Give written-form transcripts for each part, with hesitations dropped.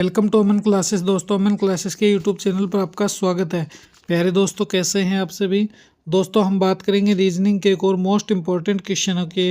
Welcome to Aman classes. दोस्तों, Aman classes के YouTube channel पर आपका स्वागत है। प्यारे दोस्तों, कैसे हैं आप सभी। दोस्तों, हम बात करेंगे रीजनिंग के एक और मोस्ट इम्पॉर्टेंट क्वेश्चनों के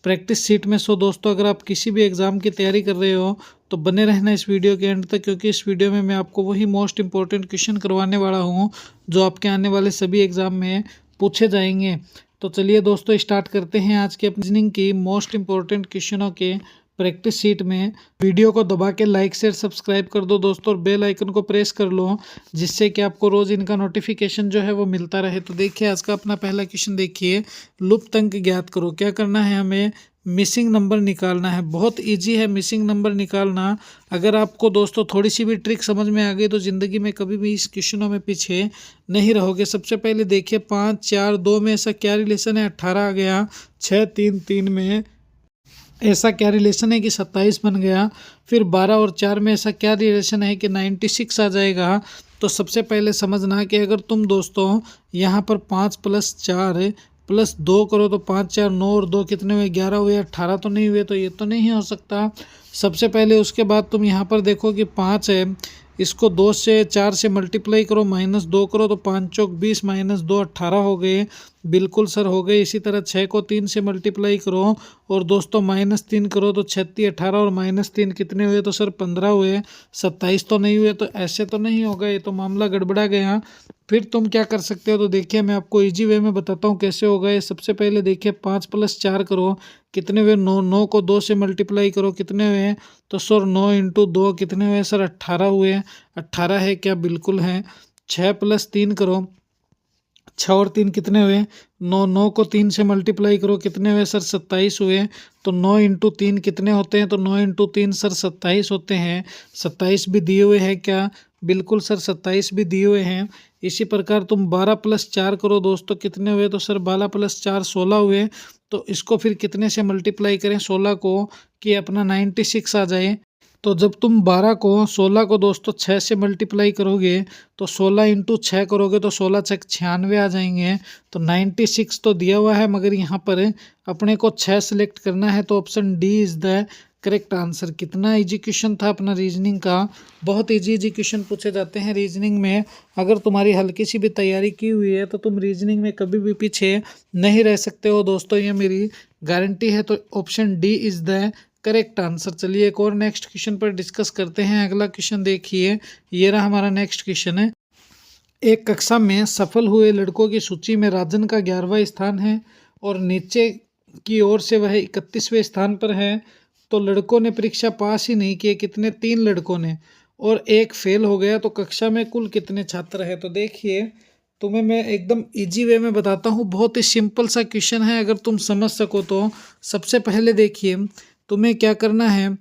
प्रैक्टिस सीट में। दोस्तों, अगर आप किसी भी एग्ज़ाम की तैयारी कर रहे हो तो बने रहना इस वीडियो के एंड तक, क्योंकि इस वीडियो में मैं आपको वही मोस्ट इम्पॉर्टेंट क्वेश्चन करवाने वाला हूँ जो आपके आने वाले सभी एग्ज़ाम में पूछे जाएंगे। तो चलिए दोस्तों, स्टार्ट करते हैं आज के रीजनिंग की मोस्ट इम्पॉर्टेंट क्वेश्चनों के प्रैक्टिस सीट में। वीडियो को दबा के लाइक शेयर सब्सक्राइब कर दो दोस्तों, और बेल आइकन को प्रेस कर लो, जिससे कि आपको रोज़ इनका नोटिफिकेशन जो है वो मिलता रहे। तो देखिए, आज का अपना पहला क्वेश्चन देखिए, लुप्त अंक ज्ञात करो। क्या करना है हमें? मिसिंग नंबर निकालना है। बहुत इजी है मिसिंग नंबर निकालना। अगर आपको दोस्तों थोड़ी सी भी ट्रिक समझ में आ गई तो ज़िंदगी में कभी भी इस क्वेश्चनों में पीछे नहीं रहोगे। सबसे पहले देखिए, 5 4 2 में ऐसा क्या रिलेशन है? 18 आ गया। 6 3 3 में ऐसा क्या रिलेशन है कि 27 बन गया। फिर 12 और 4 में ऐसा क्या रिलेशन है कि 96 आ जाएगा। तो सबसे पहले समझना कि अगर तुम दोस्तों यहाँ पर 5 + 4 + 2 करो तो 5 4 9 और 2 कितने हुए? 11 हुए। 18 तो नहीं हुए, तो ये तो नहीं हो सकता। सबसे पहले उसके बाद तुम यहाँ पर देखो कि 5 है, इसको 2 से 4 से मल्टीप्लाई करो, -2 करो तो 5 चौक 20 -2 18 हो गए। बिल्कुल सर, हो गए। इसी तरह 6 को 3 से मल्टीप्लाई करो और दोस्तों -3 करो तो 36 18 और -3 कितने हुए? तो सर 15 हुए। 27 तो नहीं हुए, तो ऐसे तो नहीं होगा, ये तो मामला गड़बड़ा गया। फिर तुम क्या कर सकते हो? तो देखिए, मैं आपको इजी वे में बताता हूँ कैसे होगा ये। सबसे पहले देखिए, 5 + 4 करो, कितने हुए? 9 9 को 2 से मल्टीप्लाई करो, कितने हुए? तो सर 9 × 2 कितने हुए? सर 18 हुए। 18 है क्या? बिल्कुल है। 6 + 3 करो, 6 और 3 कितने हुए? 9 9 को 3 से मल्टीप्लाई करो, कितने हुए? सर 27 हुए। तो 9 × 3 कितने होते हैं? तो 9 × 3 सर 27 होते हैं। 27 भी दिए हुए हैं क्या? बिल्कुल सर, 27 भी दिए हुए हैं। इसी प्रकार तुम 12 + 4 करो दोस्तों, कितने हुए? तो सर 12 + 4 16 हुए। तो इसको फिर कितने से मल्टीप्लाई करें 16 को, कि अपना 96 आ जाए। तो जब तुम 16 को दोस्तों 6 से मल्टीप्लाई करोगे तो 16 × 6 करोगे तो 16 6 96 आ जाएंगे। तो 96 तो दिया हुआ है, मगर यहाँ पर अपने को 6 सेलेक्ट करना है। तो option D is the correct answer. कितना इजी क्वेश्चन था अपना रीजनिंग का। बहुत इजी क्वेश्चन पूछे जाते हैं रीजनिंग में। अगर तुम्हारी हल्की सी भी तैयारी की हुई है तो तुम रीजनिंग में कभी भी पीछे नहीं रह सकते हो दोस्तों, ये मेरी गारंटी है। तो option D is the correct answer. चलिए एक और नेक्स्ट क्वेश्चन पर डिस्कस करते हैं। अगला क्वेश्चन देखिए, ये रहा हमारा नेक्स्ट क्वेश्चन है। एक कक्षा में सफल हुए लड़कों की सूची में राजन का 11वां स्थान है और नीचे की ओर से वह 31वें स्थान पर है। तो लड़कों ने परीक्षा पास ही नहीं किए, कितने? 3 लड़कों ने, और एक फेल हो गया। तो कक्षा में कुल कितने छात्र हैं? तो देखिए, तुम्हें मैं एकदम इजी वे में बताता हूँ। बहुत ही सिंपल सा क्वेश्चन है, अगर तुम समझ सको तो। सबसे पहले देखिए, तुम्हें क्या करना है,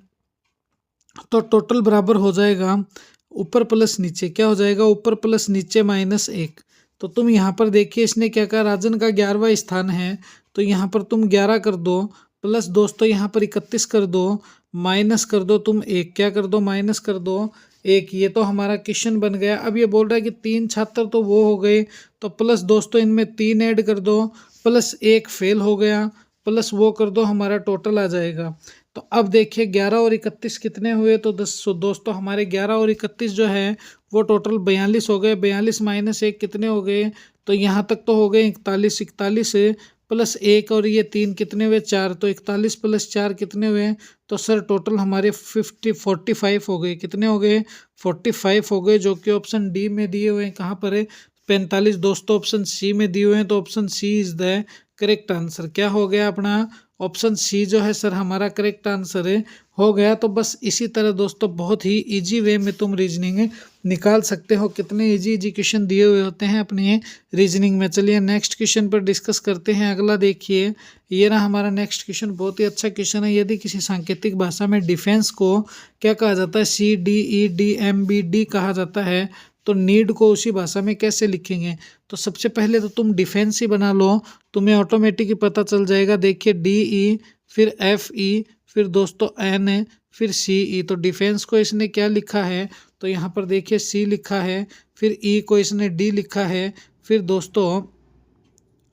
तो टोटल बराबर हो जाएगा ऊपर प्लस नीचे। क्या हो जाएगा? ऊपर प्लस नीचे -1। तो तुम यहाँ पर देखिए, इसने क्या कहा? राजन का 11वां स्थान है, तो यहाँ पर तुम 11 कर दो, प्लस दोस्तों यहाँ पर 31 कर दो, माइनस कर दो तुम 1। क्या कर दो? माइनस कर दो 1। ये तो हमारा क्वेश्चन बन गया। अब ये बोल रहा है कि 3 छात्र तो वो हो गए, तो प्लस दोस्तों इनमें 3 ऐड कर दो, प्लस 1 फेल हो गया, प्लस वो कर दो, हमारा टोटल आ जाएगा। तो अब देखिए, 11 और 31 कितने हुए? तो दोस्तों हमारे 11 और 31 जो है वो टोटल 42 हो गए। 42 - 1 कितने हो गए? तो यहाँ तक तो हो गए 41। 41 प्लस 1 और ये 3 कितने हुए? 4। तो 41 + 4 कितने हुए? तो सर टोटल हमारे 45 हो गए। कितने हो गए? 45 हो गए, जो कि ऑप्शन डी में दिए हुए हैं। कहाँ पर है? 45 दोस्तों ऑप्शन सी में दिए हुए हैं। तो option C is the correct answer. क्या हो गया अपना? ऑप्शन सी जो है सर हमारा करेक्ट आंसर है, हो गया। तो बस इसी तरह दोस्तों बहुत ही इजी वे में तुम रीजनिंग निकाल सकते हो। कितने इजी क्वेश्चन दिए हुए होते हैं अपने रीजनिंग में। चलिए नेक्स्ट क्वेश्चन पर डिस्कस करते हैं। अगला देखिए, ये रहा हमारा नेक्स्ट क्वेश्चन। बहुत ही अच्छा क्वेश्चन है। यदि किसी सांकेतिक भाषा में डिफेंस को क्या कहा जाता है? CDEDMBD कहा जाता है, तो नीड को उसी भाषा में कैसे लिखेंगे? तो सबसे पहले तो तुम डिफेंस ही बना लो, तुम्हें ऑटोमेटिक ही पता चल जाएगा। देखिए, DE, फिर FE, फिर दोस्तों N, फिर CE। तो डिफेंस को इसने क्या लिखा है? तो यहाँ पर देखिए C लिखा है, फिर E को इसने D लिखा है, फिर दोस्तों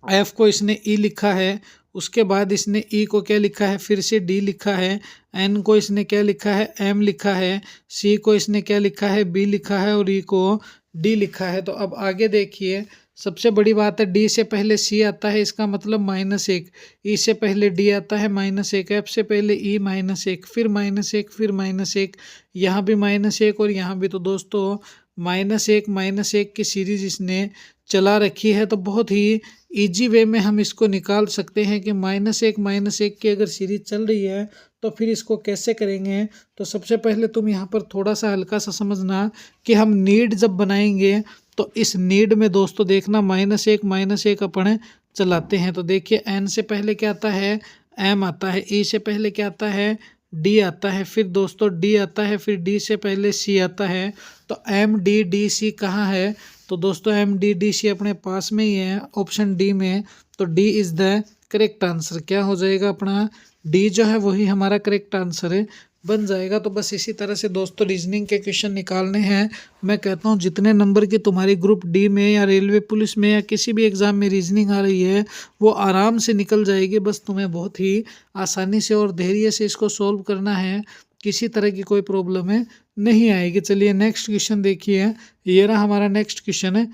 F को इसने E लिखा है, उसके बाद इसने ई को क्या लिखा है, फिर से डी लिखा है, एन को इसने क्या लिखा है, एम लिखा है, सी को इसने क्या लिखा है, बी लिखा है, और ई को डी लिखा है। तो अब आगे देखिए, सबसे बड़ी बात है डी से पहले सी आता है, इसका मतलब -1, ई से पहले डी आता है -1, एफ से पहले ई -1, फिर -1, फिर -1, यहाँ भी -1 और यहाँ भी। तो दोस्तों -1 की सीरीज इसने चला रखी है। तो बहुत ही इजी वे में हम इसको निकाल सकते हैं कि -1 की अगर सीरीज चल रही है तो फिर इसको कैसे करेंगे। तो सबसे पहले तुम यहाँ पर थोड़ा सा हल्का सा समझना कि हम नीड जब बनाएंगे तो इस नीड में दोस्तों देखना -1 अपन चलाते हैं। तो देखिए n से पहले क्या आता है, m आता है, e से पहले क्या आता है, d आता है, फिर दोस्तों d आता है, फिर d से पहले c आता है। तो m d d c कहाँ है, तो दोस्तों m d d c अपने पास में ही है, ऑप्शन डी में। तो d is the correct answer. क्या हो जाएगा अपना, d जो है वही हमारा करेक्ट आंसर है, बन जाएगा। तो बस इसी तरह से दोस्तों रीजनिंग के क्वेश्चन निकालने हैं। मैं कहता हूँ जितने नंबर की तुम्हारी ग्रुप डी में या रेलवे पुलिस में या किसी भी एग्ज़ाम में रीजनिंग आ रही है वो आराम से निकल जाएगी। बस तुम्हें बहुत ही आसानी से और धैर्य से इसको सॉल्व करना है, किसी तरह की कोई प्रॉब्लम है नहीं आएगी। चलिए नेक्स्ट क्वेश्चन देखिए, ये रहा हमारा नेक्स्ट क्वेश्चन है।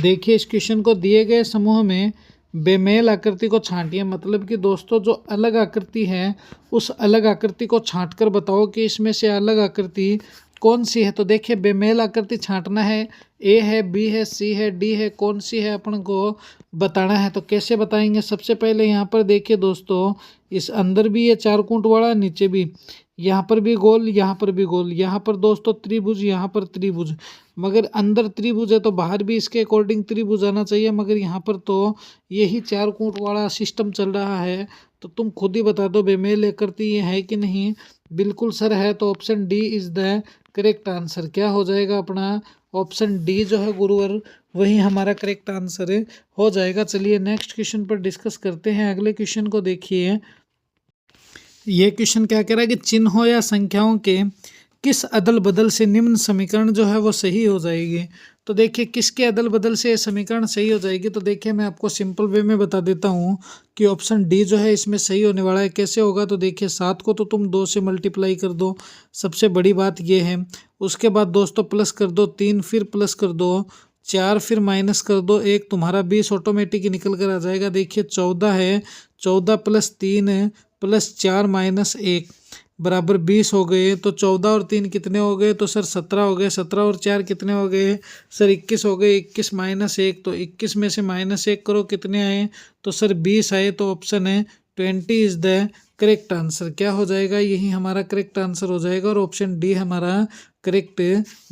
देखिए इस क्वेश्चन को दिए गए समूह में बेमेल आकृति को छांटिए। मतलब कि दोस्तों जो अलग आकृति है उस अलग आकृति को छांटकर बताओ कि इसमें से अलग आकृति कौन सी है। तो देखिए बेमेल आकृति छांटना है, ए है, बी है, सी है, डी है, कौन सी है अपन को बताना है। तो कैसे बताएंगे, सबसे पहले यहाँ पर देखिए दोस्तों, इस अंदर भी ये 4 कूंट वाला, नीचे भी, यहाँ पर भी गोल, यहाँ पर भी गोल, यहाँ पर दोस्तों त्रिभुज, यहाँ पर त्रिभुज। मगर अंदर त्रिभुज है तो बाहर भी इसके अकॉर्डिंग त्रिभुज आना चाहिए, मगर यहाँ पर तो यही 4 कूंट वाला सिस्टम चल रहा है। तो तुम खुद ही बता दो बेमेल आकृति ये है कि नहीं। बिल्कुल सर है, तो option D is the correct answer. क्या हो जाएगा अपना, ऑप्शन डी जो है गुरुवर वही हमारा करेक्ट आंसर हो जाएगा। चलिए नेक्स्ट क्वेश्चन पर डिस्कस करते हैं। अगले क्वेश्चन को देखिए, ये क्वेश्चन क्या कह रहा है कि चिन्हों या संख्याओं के किस अदल बदल से निम्न समीकरण जो है वो सही हो जाएगी। तो देखिए किसके अदल बदल से समीकरण सही हो जाएगी। तो देखिए मैं आपको सिंपल वे में बता देता हूँ कि ऑप्शन डी जो है इसमें सही होने वाला है। कैसे होगा, तो देखिए 7 को तो तुम 2 से मल्टीप्लाई कर दो, सबसे बड़ी बात ये है। उसके बाद दोस्तों प्लस कर दो 3, फिर प्लस कर दो 4, फिर माइनस कर दो 1, तुम्हारा 20 ऑटोमेटिक निकल कर आ जाएगा। देखिए 14 है, 14 + 3 + 4 - 1 बराबर 20 हो गए। तो 14 और 3 कितने हो गए, तो सर 17 हो गए। 17 और 4 कितने हो गए, सर 21 हो गए। 21 - 1, तो 21 में से -1 करो, कितने आए, तो सर 20 आए। तो ऑप्शन है 20 इज द करेक्ट आंसर। क्या हो जाएगा, यही हमारा करेक्ट आंसर हो जाएगा और ऑप्शन डी हमारा करेक्ट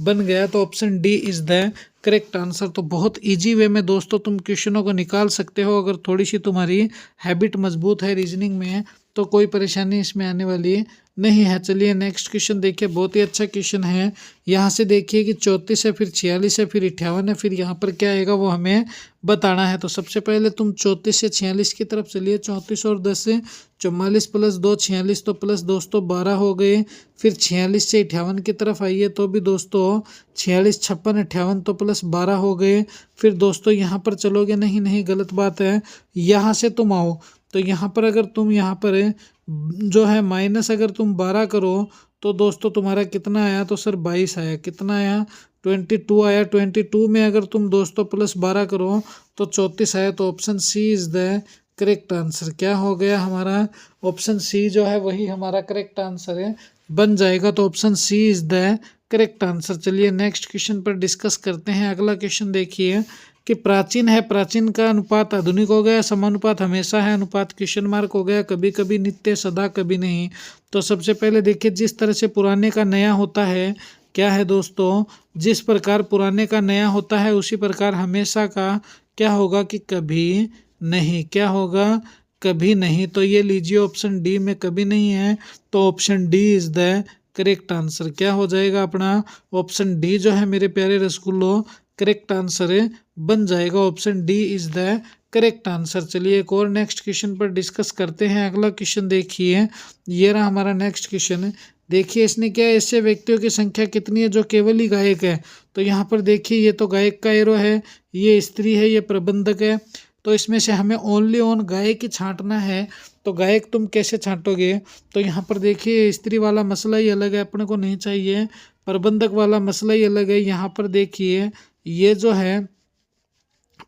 बन गया। तो option D is the correct answer. तो बहुत इजी वे में दोस्तों तुम क्वेश्चनों को निकाल सकते हो। अगर थोड़ी सी तुम्हारी हैबिट मजबूत है रीजनिंग में तो कोई परेशानी इसमें आने वाली नहीं है। चलिए नेक्स्ट क्वेश्चन देखिए, बहुत ही अच्छा क्वेश्चन है। यहाँ से देखिए कि 34 है, फिर 46 है, फिर 58 है, फिर यहाँ पर क्या आएगा वो हमें बताना है। तो सबसे पहले तुम 34 से 46 की तरफ चलिए। 34 और 10 से 44 + 2 46, तो प्लस दोस्तों 12 हो गए। फिर 46 से 58 की तरफ आइए, तो भी दोस्तों 46, 56, 58, तो प्लस 12 हो गए। फिर दोस्तों यहाँ पर चलोगे, नहीं नहीं गलत बात है, यहाँ से तुम आओ। तो यहाँ पर अगर तुम यहाँ पर जो है माइनस अगर तुम 12 करो तो दोस्तों तुम्हारा कितना आया, तो सर 22 आया। कितना आया, 22 आया। 22 में अगर तुम दोस्तों प्लस 12 करो तो 34 आया। तो option C is the correct answer. क्या हो गया हमारा, ऑप्शन सी जो है वही हमारा करेक्ट आंसर है, बन जाएगा। तो option C is the correct answer. चलिए नेक्स्ट क्वेश्चन पर डिस्कस करते हैं। अगला क्वेश्चन देखिए कि प्राचीन है, प्राचीन का अनुपात आधुनिक हो गया, समानुपात हमेशा है, अनुपात क्वेश्चन मार्क हो गया, कभी कभी, नित्य, सदा, कभी नहीं। तो सबसे पहले देखिए जिस तरह से पुराने का नया होता है, क्या है दोस्तों, जिस प्रकार पुराने का नया होता है उसी प्रकार हमेशा का क्या होगा कि कभी नहीं। क्या होगा, कभी नहीं। तो ये लीजिए ऑप्शन डी में कभी नहीं है, तो option D is the correct answer. क्या हो जाएगा अपना, ऑप्शन डी जो है मेरे प्यारे रसगुल्लो करेक्ट आंसर है, बन जाएगा। Option D is the correct answer. चलिए एक और नेक्स्ट क्वेश्चन पर डिस्कस करते हैं। अगला क्वेश्चन देखिए, ये रहा हमारा नेक्स्ट क्वेश्चन। देखिए इसने क्या, ऐसे व्यक्तियों की संख्या कितनी है जो केवल ही गायक है। तो यहाँ पर देखिए ये तो गायक का एरो है, ये स्त्री है, ये प्रबंधक है। तो इसमें से हमें ओनली ऑन गायक ही छांटना है। तो गायक तुम कैसे छांटोगे? तो यहाँ पर देखिए स्त्री वाला मसला ही अलग है, अपने को नहीं चाहिए। प्रबंधक वाला मसला ही अलग है। यहाँ पर देखिए ये जो है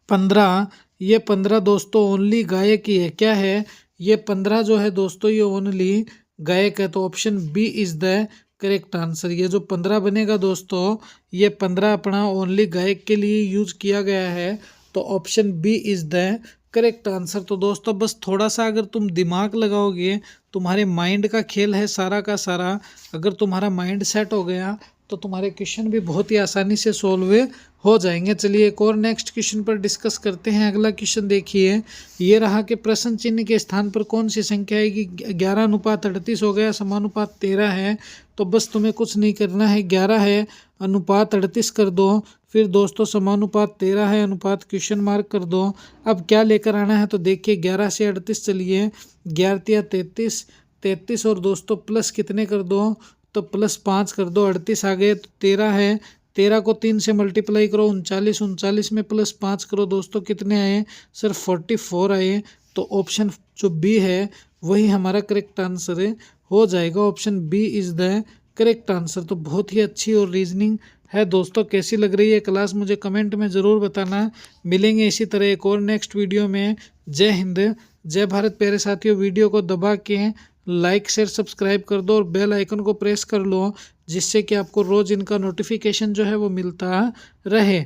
15, ये 15 दोस्तों ओनली गायक ही है। क्या है? ये 15 जो है दोस्तों ये ओनली गायक है। तो option B is the correct answer. ये जो 15 बनेगा दोस्तों, ये 15 अपना ओनली गायक के लिए यूज किया गया है। तो option B is the correct answer. तो दोस्तों बस थोड़ा सा अगर तुम दिमाग लगाओगे, तुम्हारे माइंड का खेल है सारा का सारा। अगर तुम्हारा माइंड सेट हो गया तो तुम्हारे क्वेश्चन भी बहुत ही आसानी से सॉल्व हो जाएंगे। चलिए एक और नेक्स्ट क्वेश्चन पर डिस्कस करते हैं। अगला क्वेश्चन देखिए, ये रहा कि प्रश्न चिन्ह के स्थान पर कौन सी संख्या आएगी? 11:38 हो गया, समानुपात 13 है। तो बस तुम्हें कुछ नहीं करना है, 11 है अनुपात 38 कर दो, फिर दोस्तों समानुपात 13 है अनुपात क्वेश्चन मार्क कर दो। अब क्या लेकर आना है? तो देखिए 11 से 38 चलिए, 11 33, 33 और दोस्तों प्लस कितने कर दो? तो प्लस 5 कर दो, 38 आ गए। तो 13 है, 13 को 3 से मल्टीप्लाई करो, 39, 39 में प्लस 5 करो दोस्तों, कितने आए? सर 44 आए। तो ऑप्शन जो बी है वही हमारा करेक्ट आंसर हो जाएगा। Option B is the correct answer. तो बहुत ही अच्छी और रीजनिंग है दोस्तों। कैसी लग रही है क्लास मुझे कमेंट में ज़रूर बताना। मिलेंगे इसी तरह एक और नेक्स्ट वीडियो में। जय हिंद, जय भारत प्यारे साथियों। वीडियो को दबा के लाइक शेयर सब्सक्राइब कर दो और बेल आइकन को प्रेस कर लो, जिससे कि आपको रोज़ इनका नोटिफिकेशन जो है वो मिलता रहे।